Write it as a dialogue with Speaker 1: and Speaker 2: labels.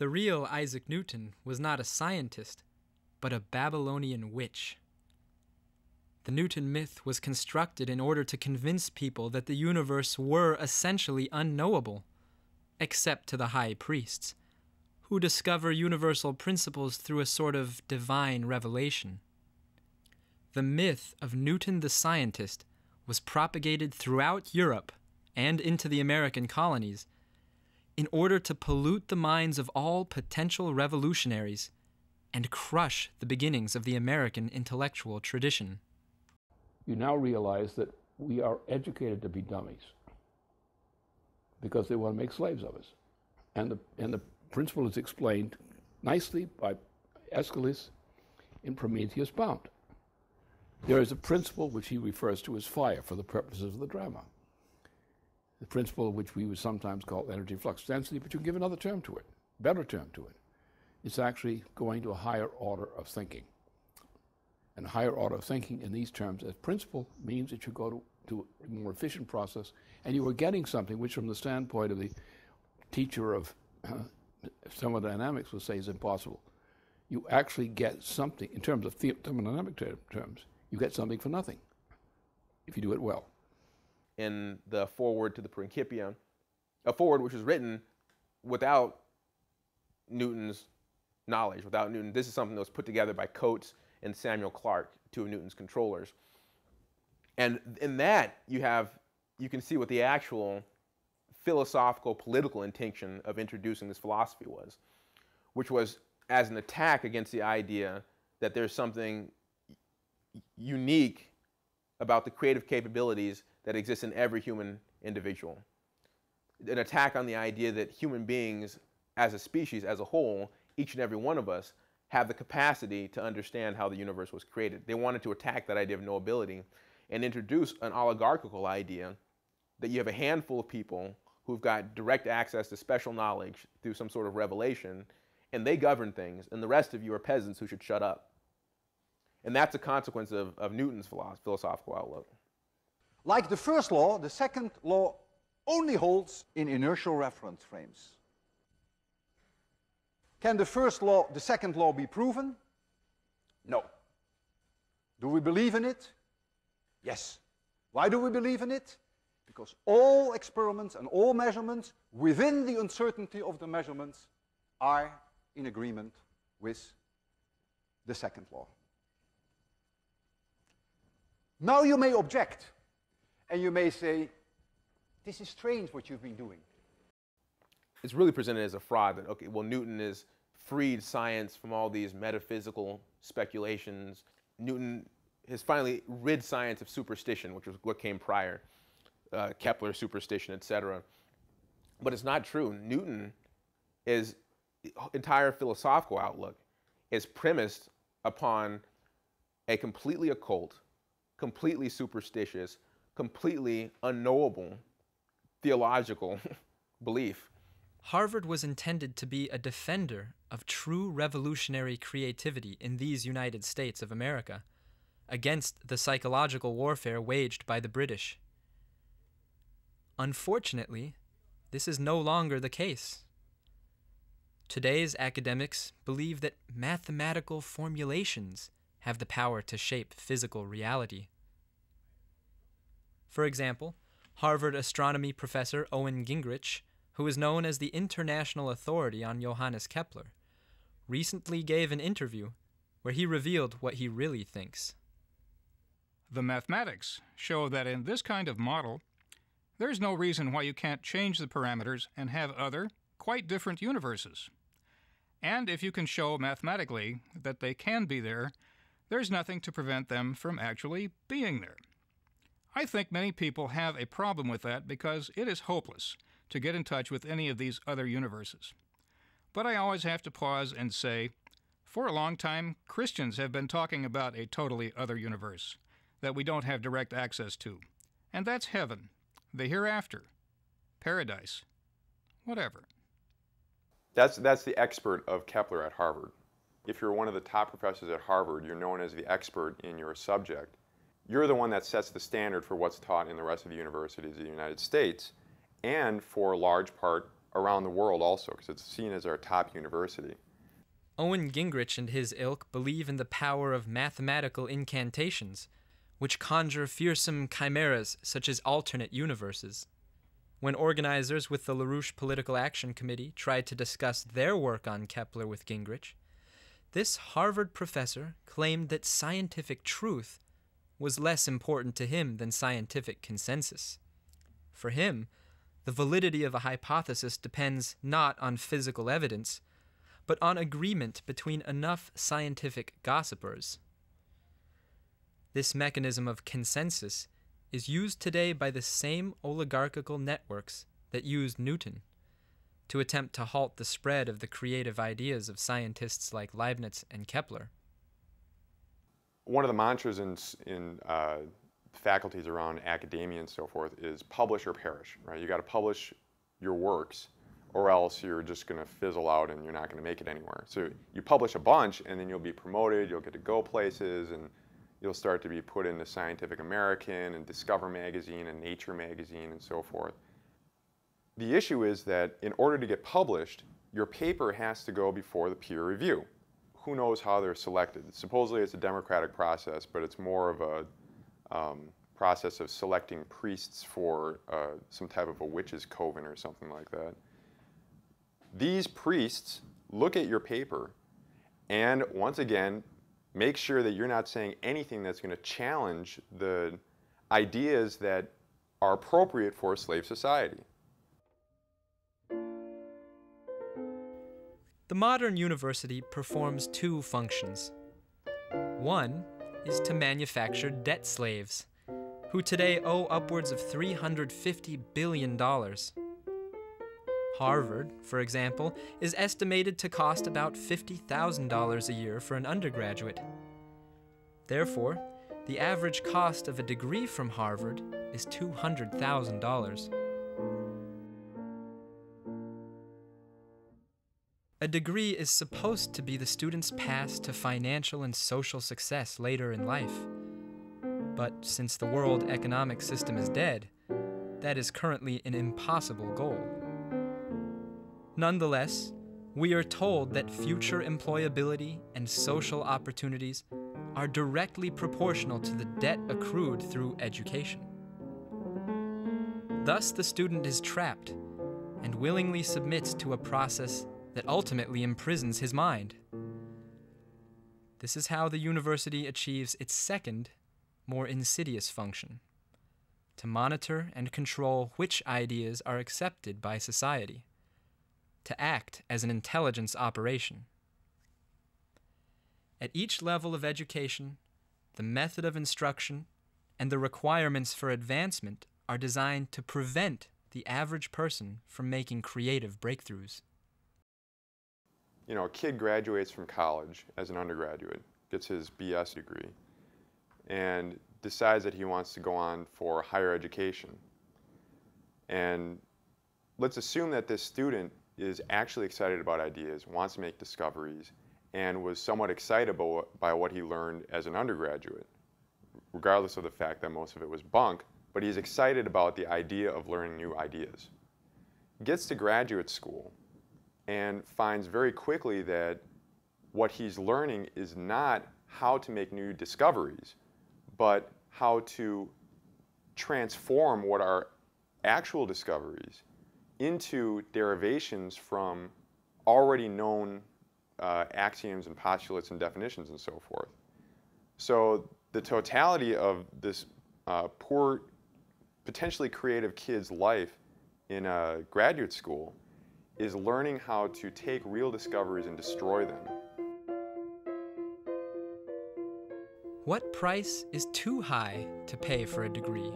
Speaker 1: The real Isaac Newton was not a scientist, but a Babylonian witch. The Newton myth was constructed in order to convince people that the universe were essentially unknowable, except to the high priests, who discover universal principles through a sort of divine revelation. The myth of Newton the scientist was propagated throughout Europe and into the American colonies in order to pollute the minds of all potential revolutionaries and crush the beginnings of the American intellectual tradition.
Speaker 2: You now realize that we are educated to be dummies because they want to make slaves of us. And the principle is explained nicely by Aeschylus in Prometheus Bound. There is a principle which he refers to as fire for the purposes of the drama. The principle which we would sometimes call energy flux density, but you can give another term to it, better term to it. It's actually going to a higher order of thinking. And a higher order of thinking in these terms as principle means that you go to a more efficient process, and you are getting something which from the standpoint of the teacher of thermodynamics would say is impossible. You actually get something, in terms of thermodynamic terms, you get something for nothing if you do it well.
Speaker 3: In the foreword to the Principia, a foreword which was written without Newton's knowledge, without Newton. This is something that was put together by Coates and Samuel Clarke, two of Newton's controllers. And in that, you can see what the actual philosophical, political intention of introducing this philosophy was, which was as an attack against the idea that there's something unique about the creative capabilities that exist in every human individual. An attack on the idea that human beings, as a species, as a whole, each and every one of us, have the capacity to understand how the universe was created. They wanted to attack that idea of knowability and introduce an oligarchical idea that you have a handful of people who've got direct access to special knowledge through some sort of revelation, and they govern things, and the rest of you are peasants who should shut up. And that's a consequence of Newton's philosophical outlook.
Speaker 4: Like the first law, the second law only holds in inertial reference frames. Can the second law be proven? No. Do we believe in it? Yes. Why do we believe in it? Because all experiments and all measurements within the uncertainty of the measurements are in agreement with the second law. Now you may object, and you may say, this is strange what you've been doing.
Speaker 3: It's really presented as a fraud that, okay, well, Newton has freed science from all these metaphysical speculations. Newton has finally rid science of superstition, which was what came prior, Kepler superstition, etc. But it's not true. Newton's entire philosophical outlook is premised upon a completely occult, completely superstitious, completely unknowable theological belief.
Speaker 1: Harvard was intended to be a defender of true revolutionary creativity in these United States of America against the psychological warfare waged by the British. Unfortunately, this is no longer the case. Today's academics believe that mathematical formulations have the power to shape physical reality. For example, Harvard astronomy professor Owen Gingerich, who is known as the international authority on Johannes Kepler, recently gave an interview where he revealed what he really thinks.
Speaker 5: The mathematics show that in this kind of model, there's no reason why you can't change the parameters and have other, quite different universes. And if you can show mathematically that they can be there, there's nothing to prevent them from actually being there. I think many people have a problem with that because it is hopeless to get in touch with any of these other universes. But I always have to pause and say, for a long time, Christians have been talking about a totally other universe that we don't have direct access to. And that's heaven, the hereafter, paradise, whatever.
Speaker 6: That's the expert of Kepler at Harvard. If you're one of the top professors at Harvard, you're known as the expert in your subject. You're the one that sets the standard for what's taught in the rest of the universities of the United States, and for a large part around the world also, because it's seen as our top university.
Speaker 1: Owen Gingerich and his ilk believe in the power of mathematical incantations, which conjure fearsome chimeras such as alternate universes. When organizers with the LaRouche Political Action Committee tried to discuss their work on Kepler with Gingerich, this Harvard professor claimed that scientific truth was less important to him than scientific consensus. For him, the validity of a hypothesis depends not on physical evidence, but on agreement between enough scientific gossipers. This mechanism of consensus is used today by the same oligarchical networks that used Newton to attempt to halt the spread of the creative ideas of scientists like Leibniz and Kepler.
Speaker 6: One of the mantras in faculties around academia and so forth is publish or perish, right? You got to publish your works, or else you're just going to fizzle out and you're not going to make it anywhere. So you publish a bunch, and then you'll be promoted, you'll get to go places, and you'll start to be put into Scientific American and Discover magazine and Nature magazine and so forth. The issue is that in order to get published, your paper has to go before the peer review. Who knows how they're selected? Supposedly it's a democratic process, but it's more of a process of selecting priests for some type of a witch's coven or something like that. These priests look at your paper and, once again, make sure that you're not saying anything that's going to challenge the ideas that are appropriate for a slave society.
Speaker 1: The modern university performs two functions. One is to manufacture debt slaves, who today owe upwards of $350 billion. Harvard, for example, is estimated to cost about $50,000 a year for an undergraduate. Therefore, the average cost of a degree from Harvard is $200,000. A degree is supposed to be the student's pass to financial and social success later in life. But since the world economic system is dead, that is currently an impossible goal. Nonetheless, we are told that future employability and social opportunities are directly proportional to the debt accrued through education. Thus, the student is trapped and willingly submits to a process that ultimately imprisons his mind. This is how the university achieves its second, more insidious function: to monitor and control which ideas are accepted by society, to act as an intelligence operation. At each level of education, the method of instruction and the requirements for advancement are designed to prevent the average person from making creative breakthroughs.
Speaker 6: You know, a kid graduates from college as an undergraduate, gets his BS degree, and decides that he wants to go on for higher education. And let's assume that this student is actually excited about ideas, wants to make discoveries, and was somewhat excited by what he learned as an undergraduate, regardless of the fact that most of it was bunk, but he's excited about the idea of learning new ideas. Gets to graduate school and finds very quickly that what he's learning is not how to make new discoveries, but how to transform what are actual discoveries into derivations from already known axioms and postulates and definitions and so forth. So the totality of this poor, potentially creative kid's life in a graduate school is learning how to take real discoveries and destroy them.
Speaker 1: What price is too high to pay for a degree?